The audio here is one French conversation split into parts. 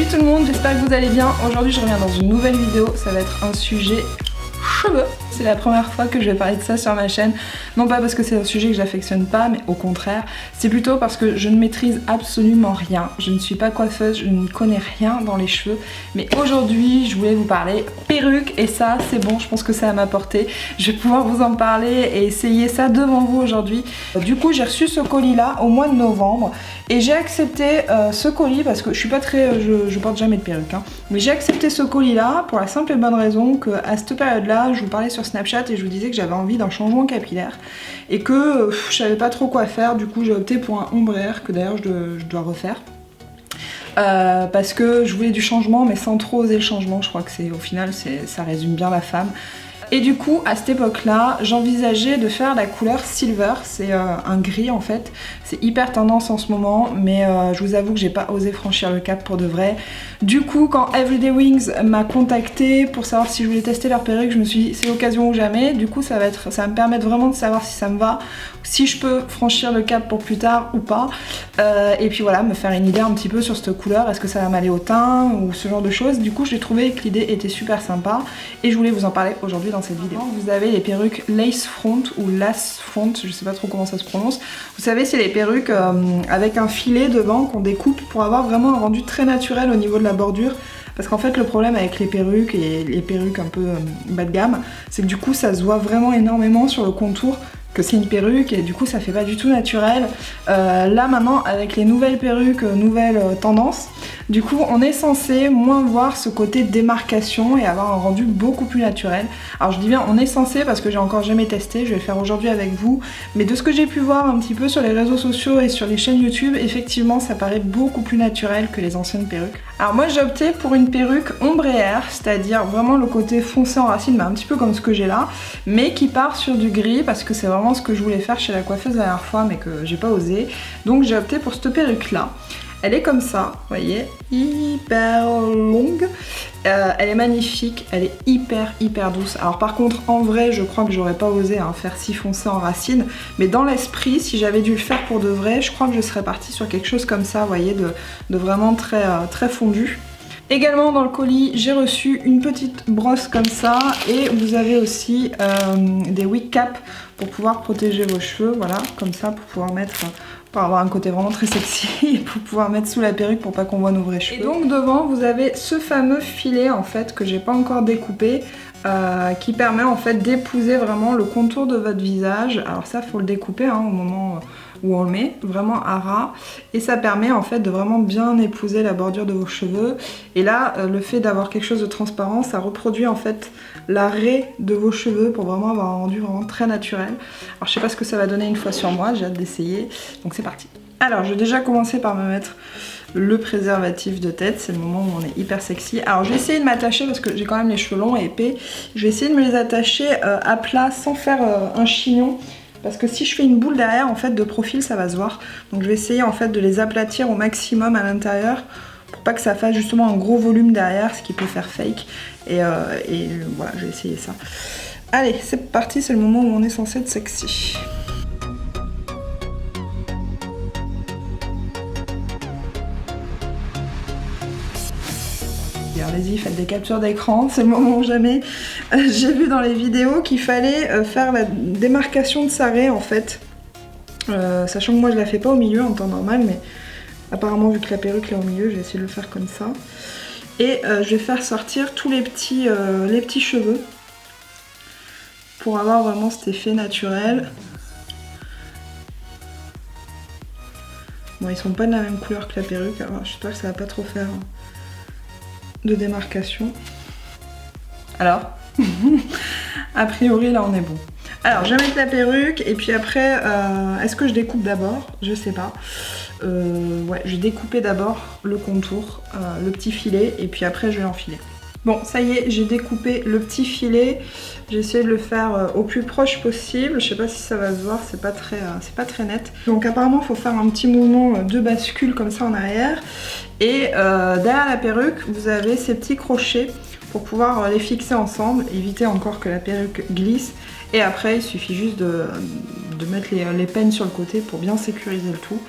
Salut tout le monde, j'espère que vous allez bien. Aujourd'hui je reviens dans une nouvelle vidéo, ça va être un sujet cheveux. C'est la première fois que je vais parler de ça sur ma chaîne. Non pas parce que c'est un sujet que j'affectionne pas, mais au contraire, c'est plutôt parce que je ne maîtrise absolument rien. Je ne suis pas coiffeuse, je ne connais rien dans les cheveux. Mais aujourd'hui, je voulais vous parler perruque et ça, c'est bon, je pense que ça va m'apporter. Je vais pouvoir vous en parler et essayer ça devant vous aujourd'hui. Du coup, j'ai reçu ce colis-là au mois de novembre et j'ai accepté ce colis parce que je suis pas très... je porte jamais de perruque, hein. Mais j'ai accepté ce colis-là pour la simple et bonne raison que à cette période-là, je vous parlais sur Snapchat et je vous disais que j'avais envie d'un changement capillaire et que je savais pas trop quoi faire. Du coup j'ai opté pour un ombre air que d'ailleurs je dois refaire parce que je voulais du changement mais sans trop oser le changement. Je crois que c'est au final ça résume bien la femme. Et du coup, à cette époque-là, j'envisageais de faire la couleur silver, c'est un gris en fait. C'est hyper tendance en ce moment, mais je vous avoue que j'ai pas osé franchir le cap pour de vrai. Du coup, quand Everyday Wings m'a contacté pour savoir si je voulais tester leur perruque, je me suis dit c'est l'occasion ou jamais. Du coup, ça va me permettre vraiment de savoir si ça me va, si je peux franchir le cap pour plus tard ou pas. Et puis voilà, me faire une idée un petit peu sur cette couleur, est-ce que ça va m'aller au teint ou ce genre de choses. Du coup, j'ai trouvé que l'idée était super sympa et je voulais vous en parler aujourd'hui dans cette vidéo. Vous avez les perruques lace front ou lace front, je sais pas trop comment ça se prononce. Vous savez, c'est les perruques avec un filet devant qu'on découpe pour avoir vraiment un rendu très naturel au niveau de la bordure. Parce qu'en fait le problème avec les perruques et les perruques un peu bas de gamme, c'est que du coup ça se voit vraiment énormément sur le contour que c'est une perruque et du coup ça fait pas du tout naturel. Là maintenant avec les nouvelles perruques, nouvelles tendances, du coup on est censé moins voir ce côté démarcation et avoir un rendu beaucoup plus naturel. Alors je dis bien on est censé parce que j'ai encore jamais testé, je vais le faire aujourd'hui avec vous, mais de ce que j'ai pu voir un petit peu sur les réseaux sociaux et sur les chaînes YouTube, effectivement ça paraît beaucoup plus naturel que les anciennes perruques. Alors moi j'ai opté pour une perruque ombre et air, c'est-à-dire vraiment le côté foncé en racine, un petit peu comme ce que j'ai là, mais qui part sur du gris parce que c'est vraiment ce que je voulais faire chez la coiffeuse la dernière fois mais que j'ai pas osé. Donc j'ai opté pour cette perruque là. Elle est comme ça, vous voyez, hyper longue. Elle est magnifique, elle est hyper douce. Alors par contre en vrai je crois que j'aurais pas osé faire si foncé en racine, mais dans l'esprit si j'avais dû le faire pour de vrai, je crois que je serais partie sur quelque chose comme ça, vous voyez, de vraiment très fondu. Également dans le colis j'ai reçu une petite brosse comme ça et vous avez aussi des wig caps pour pouvoir protéger vos cheveux, voilà, comme ça pour pouvoir mettre... pour avoir un côté vraiment très sexy et pour pouvoir mettre sous la perruque pour pas qu'on voit nos vrais cheveux. Et donc devant vous avez ce fameux filet en fait que j'ai pas encore découpé qui permet en fait d'épouser vraiment le contour de votre visage. Alors ça faut le découper au moment où on le met, vraiment à ras, et ça permet en fait de vraiment bien épouser la bordure de vos cheveux. Et là le fait d'avoir quelque chose de transparent, ça reproduit en fait la raie de vos cheveux pour vraiment avoir un rendu vraiment très naturel. Alors je sais pas ce que ça va donner une fois sur moi, j'ai hâte d'essayer, donc c'est parti. Alors je vais déjà commencer par me mettre le préservatif de tête, c'est le moment où on est hyper sexy. Alors je vais essayer de m'attacher parce que j'ai quand même les cheveux longs et épais, je vais essayer de me les attacher à plat sans faire un chignon. Parce que si je fais une boule derrière, en fait, de profil, ça va se voir. Donc je vais essayer en fait de les aplatir au maximum à l'intérieur pour pas que ça fasse justement un gros volume derrière, ce qui peut faire fake. Et voilà, je vais essayer ça. Allez, c'est parti, c'est le moment où on est censé être sexy. Allez-y, faites des captures d'écran, c'est le moment où jamais. J'ai vu dans les vidéos qu'il fallait faire la démarcation de sa raie en fait. Sachant que moi je la fais pas au milieu en temps normal, mais apparemment vu que la perruque est au milieu, je vais essayer de le faire comme ça. Et je vais faire sortir tous les petits cheveux pour avoir vraiment cet effet naturel. Bon, ils sont pas de la même couleur que la perruque, alors j'espère que ça va pas trop faire de démarcation. Alors a priori là on est bon. Alors je vais mettre la perruque et puis après est-ce que je découpe d'abord? Je sais pas. Ouais, je vais découper d'abord le contour, le petit filet, et puis après je vais l'enfiler. Bon, ça y est, j'ai découpé le petit filet. J'ai essayé de le faire au plus proche possible. Je sais pas si ça va se voir, c'est pas très net. Donc apparemment, il faut faire un petit mouvement de bascule comme ça en arrière. Et derrière la perruque, vous avez ces petits crochets pour pouvoir les fixer ensemble, éviter encore que la perruque glisse. Et après, il suffit juste de mettre les pennes sur le côté pour bien sécuriser le tout.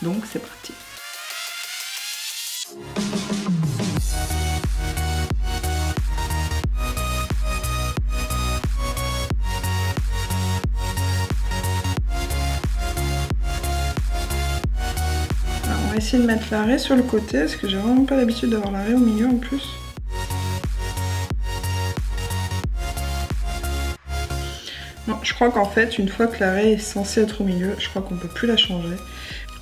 Donc c'est parti. va essayer de mettre l'arrêt sur le côté parce que j'ai vraiment pas l'habitude d'avoir l'arrêt au milieu en plus. Non, je crois qu'en fait, une fois que l'arrêt est censé être au milieu, je crois qu'on peut plus la changer.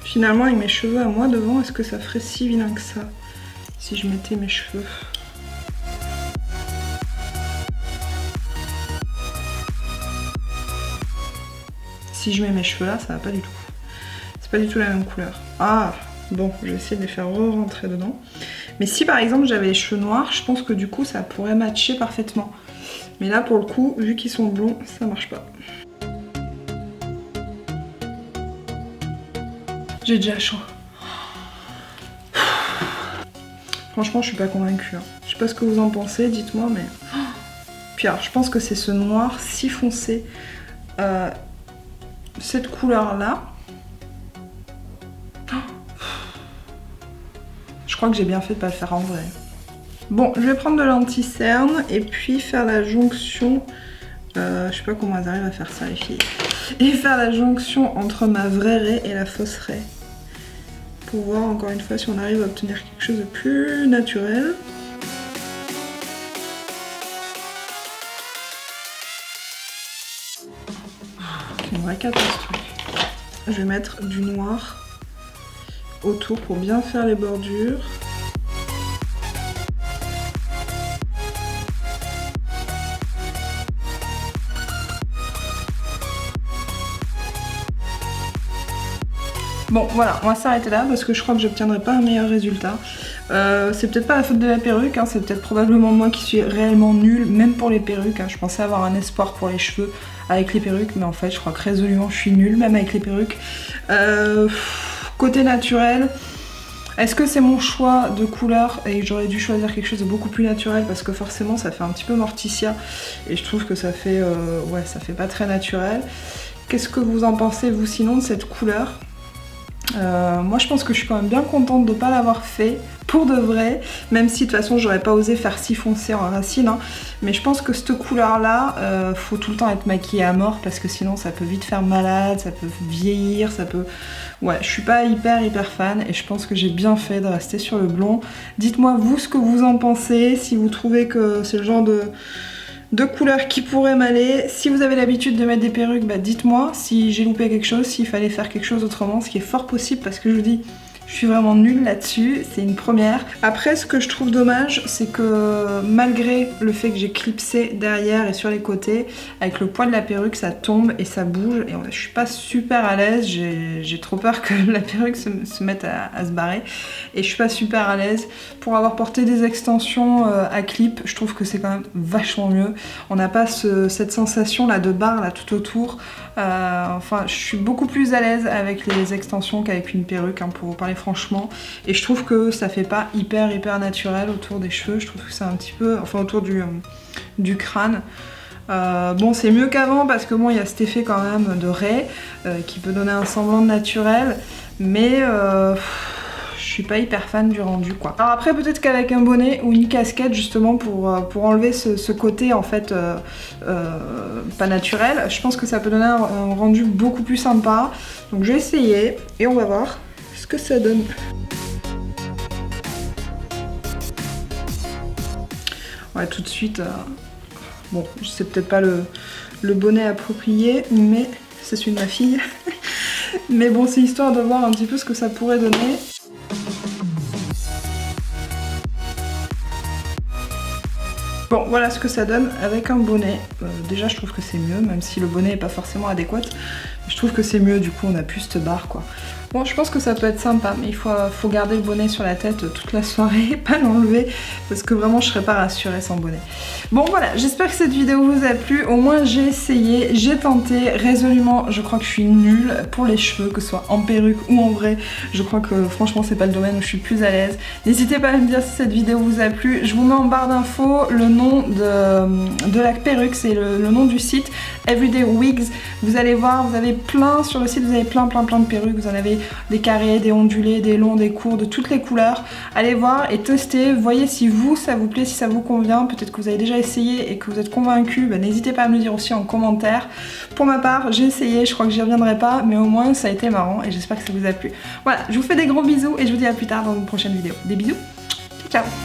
Finalement, avec mes cheveux à moi devant, est-ce que ça ferait si vilain que ça si je mettais mes cheveux? Si je mets mes cheveux là, ça va pas du tout. C'est pas du tout la même couleur. Ah, bon, je vais essayer de les faire re-rentrer dedans. Mais si par exemple j'avais les cheveux noirs, je pense que du coup ça pourrait matcher parfaitement. Mais là pour le coup, vu qu'ils sont blonds, ça marche pas. J'ai déjà chaud. Franchement, je suis pas convaincue. Hein. Je sais pas ce que vous en pensez, dites-moi, mais... Puis alors, je pense que c'est ce noir si foncé. Cette couleur-là. Je crois que j'ai bien fait de pas le faire en vrai. Bon, je vais prendre de l'anti-cerne et puis faire la jonction. Je sais pas comment elles arrivent à faire ça, les filles. Et faire la jonction entre ma vraie raie et la fausse raie. Pour voir encore une fois si on arrive à obtenir quelque chose de plus naturel. C'est une vraie catastrophe. Je vais mettre du noir autour pour bien faire les bordures. Bon voilà, on va s'arrêter là parce que je crois que j'obtiendrai pas un meilleur résultat. C'est peut-être pas la faute de la perruque, hein, c'est peut-être probablement moi qui suis réellement nulle, même pour les perruques. Hein. Je pensais avoir un espoir pour les cheveux avec les perruques, mais en fait je crois que résolument je suis nulle, même avec les perruques. Côté naturel, est-ce que c'est mon choix de couleur et que j'aurais dû choisir quelque chose de beaucoup plus naturel parce que forcément ça fait un petit peu Morticia et je trouve que ça fait, ouais, ça fait pas très naturel. Qu'est-ce que vous en pensez vous sinon de cette couleur? Moi je pense que je suis quand même bien contente de ne pas l'avoir fait pour de vrai, même si de toute façon j'aurais pas osé faire si foncé en racine, hein. Mais je pense que cette couleur là, faut tout le temps être maquillée à mort parce que sinon ça peut vite faire malade, ça peut vieillir, ça peut... Ouais, je suis pas hyper fan et je pense que j'ai bien fait de rester sur le blond. Dites-moi vous ce que vous en pensez, si vous trouvez que c'est le genre de couleurs qui pourraient m'aller. Si vous avez l'habitude de mettre des perruques, bah dites-moi si j'ai loupé quelque chose, s'il fallait faire quelque chose autrement, ce qui est fort possible parce que je vous dis, je suis vraiment nulle là-dessus, c'est une première. Après, ce que je trouve dommage, c'est que malgré le fait que j'ai clipsé derrière et sur les côtés, avec le poids de la perruque, ça tombe et ça bouge et je suis pas super à l'aise, j'ai trop peur que la perruque se mette à se barrer et je suis pas super à l'aise. Pour avoir porté des extensions à clip, je trouve que c'est quand même vachement mieux. On n'a pas cette sensation là de barre là tout autour. Enfin, je suis beaucoup plus à l'aise avec les extensions qu'avec une perruque, hein, pour vous parler franchement. Et je trouve que ça fait pas hyper naturel autour des cheveux. Je trouve que c'est un petit peu, enfin autour du crâne. Bon, c'est mieux qu'avant parce que bon, il y a cet effet quand même de raie qui peut donner un semblant de naturel, mais je suis pas hyper fan du rendu quoi. Alors après peut-être qu'avec un bonnet ou une casquette justement pour enlever ce côté en fait pas naturel, je pense que ça peut donner un rendu beaucoup plus sympa. Donc je vais essayer et on va voir ce que ça donne. Ouais, tout de suite, bon, c'est peut-être pas le bonnet approprié, mais c'est celui de ma fille. Mais bon, c'est histoire de voir un petit peu ce que ça pourrait donner. Bon, voilà ce que ça donne avec un bonnet. Déjà, je trouve que c'est mieux, même si le bonnet n'est pas forcément adéquat. Je trouve que c'est mieux, du coup, on a plus cette barre, quoi. Bon, je pense que ça peut être sympa, mais il faut garder le bonnet sur la tête toute la soirée, pas l'enlever, parce que vraiment, je serais pas rassurée sans bonnet. Bon, voilà, j'espère que cette vidéo vous a plu. Au moins, j'ai essayé, j'ai tenté résolument. Je crois que je suis nulle pour les cheveux, que ce soit en perruque ou en vrai. Je crois que, franchement, c'est pas le domaine où je suis plus à l'aise. N'hésitez pas à me dire si cette vidéo vous a plu. Je vous mets en barre d'infos le nom de la perruque, c'est le nom du site, Everyday Wigs. Vous allez voir, vous avez plein sur le site, vous avez plein de perruques. Vous en avez des carrés, des ondulés, des longs, des courts, de toutes les couleurs. Allez voir et tester, voyez si vous ça vous plaît, si ça vous convient. Peut-être que vous avez déjà essayé et que vous êtes convaincu, n'hésitez pas à me le dire aussi en commentaire. Pour ma part, j'ai essayé, je crois que j'y reviendrai pas, mais au moins ça a été marrant et j'espère que ça vous a plu. Voilà, je vous fais des gros bisous et je vous dis à plus tard dans une prochaine vidéo. Des bisous, ciao ciao.